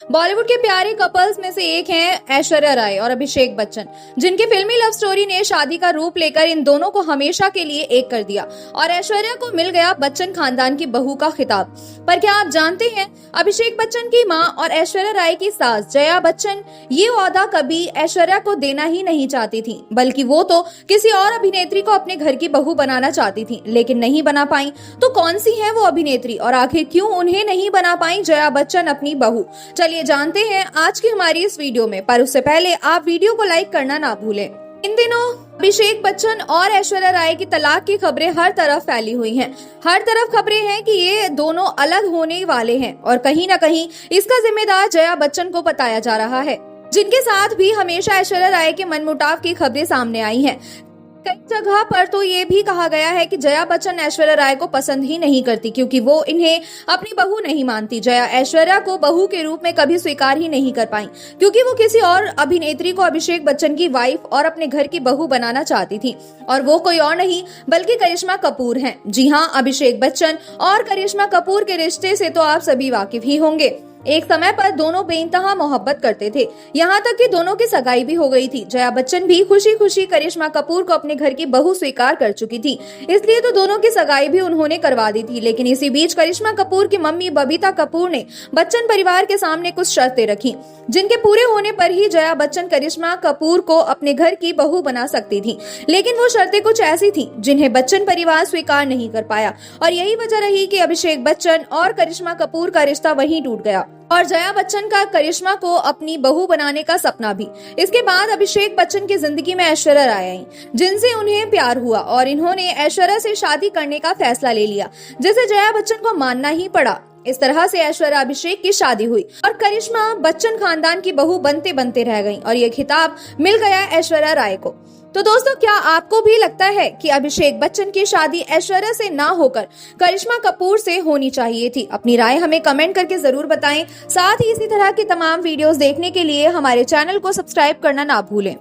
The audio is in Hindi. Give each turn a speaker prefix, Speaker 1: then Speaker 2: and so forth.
Speaker 1: बॉलीवुड के प्यारे कपल्स में से एक हैं ऐश्वर्या राय और अभिषेक बच्चन, जिनकी फिल्मी लव स्टोरी ने शादी का रूप लेकर इन दोनों को हमेशा के लिए एक कर दिया और ऐश्वर्या को मिल गया बच्चन खानदान की बहू का खिताब। पर क्या आप जानते हैं, अभिषेक बच्चन की मां और ऐश्वर्या राय की सास जया बच्चन ये ओहदा कभी ऐश्वर्या को देना ही नहीं चाहती थी, बल्कि वो तो किसी और अभिनेत्री को अपने घर की बहू बनाना चाहती थी, लेकिन नहीं बना पाई। तो कौन सी है वो अभिनेत्री और आखिर क्यों उन्हें नहीं बना पाई जया बच्चन अपनी बहू? चलिए जानते हैं आज की हमारी इस वीडियो में, पर उससे पहले आप वीडियो को लाइक करना ना भूलें। इन दिनों अभिषेक बच्चन और ऐश्वर्या राय की तलाक की खबरें हर तरफ फैली हुई हैं। हर तरफ खबरें हैं कि ये दोनों अलग होने वाले हैं और कहीं ना कहीं इसका जिम्मेदार जया बच्चन को बताया जा रहा है, जिनके साथ भी हमेशा ऐश्वर्या राय के मनमुटाव की खबरें सामने आई हैं। कई जगह पर तो ये भी कहा गया है कि जया बच्चन ऐश्वर्या राय को पसंद ही नहीं करती, क्योंकि वो इन्हें अपनी बहू नहीं मानती। जया ऐश्वर्या को बहू के रूप में कभी स्वीकार ही नहीं कर पाई, क्योंकि वो किसी और अभिनेत्री को अभिषेक बच्चन की वाइफ और अपने घर की बहू बनाना चाहती थी, और वो कोई और नहीं बल्कि करिश्मा कपूर हैं। जी हाँ, अभिषेक बच्चन और करिश्मा कपूर के रिश्ते से तो आप सभी वाकिफ ही होंगे। एक समय पर दोनों बेइंतहा मोहब्बत करते थे, यहाँ तक कि दोनों की सगाई भी हो गई थी। जया बच्चन भी खुशी खुशी करिश्मा कपूर को अपने घर की बहू स्वीकार कर चुकी थी, इसलिए तो दोनों की सगाई भी उन्होंने करवा दी थी। लेकिन इसी बीच करिश्मा कपूर की मम्मी बबीता कपूर ने बच्चन परिवार के सामने कुछ शर्तें रखी, जिनके पूरे होने पर ही जया बच्चन करिश्मा कपूर को अपने घर की बहू बना सकती थी। लेकिन वो शर्तें कुछ ऐसी थी जिन्हें बच्चन परिवार स्वीकार नहीं कर पाया, और यही वजह रही कि अभिषेक बच्चन और करिश्मा कपूर का रिश्ता वहीं टूट गया और जया बच्चन का करिश्मा को अपनी बहू बनाने का सपना भी। इसके बाद अभिषेक बच्चन की जिंदगी में ऐश्वर्या राय आई, जिनसे उन्हें प्यार हुआ और इन्होंने ऐश्वर्या से शादी करने का फैसला ले लिया, जिसे जया बच्चन को मानना ही पड़ा। इस तरह से ऐश्वर्या अभिषेक की शादी हुई और करिश्मा बच्चन खानदान की बहू बनते बनते रह गई और ये खिताब मिल गया ऐश्वर्या राय को। तो दोस्तों, क्या आपको भी लगता है कि अभिषेक बच्चन की शादी ऐश्वर्या से ना होकर करिश्मा कपूर से होनी चाहिए थी? अपनी राय हमें कमेंट करके जरूर बताएं। साथ ही इसी तरह की तमाम वीडियोस देखने के लिए हमारे चैनल को सब्सक्राइब करना ना भूलें।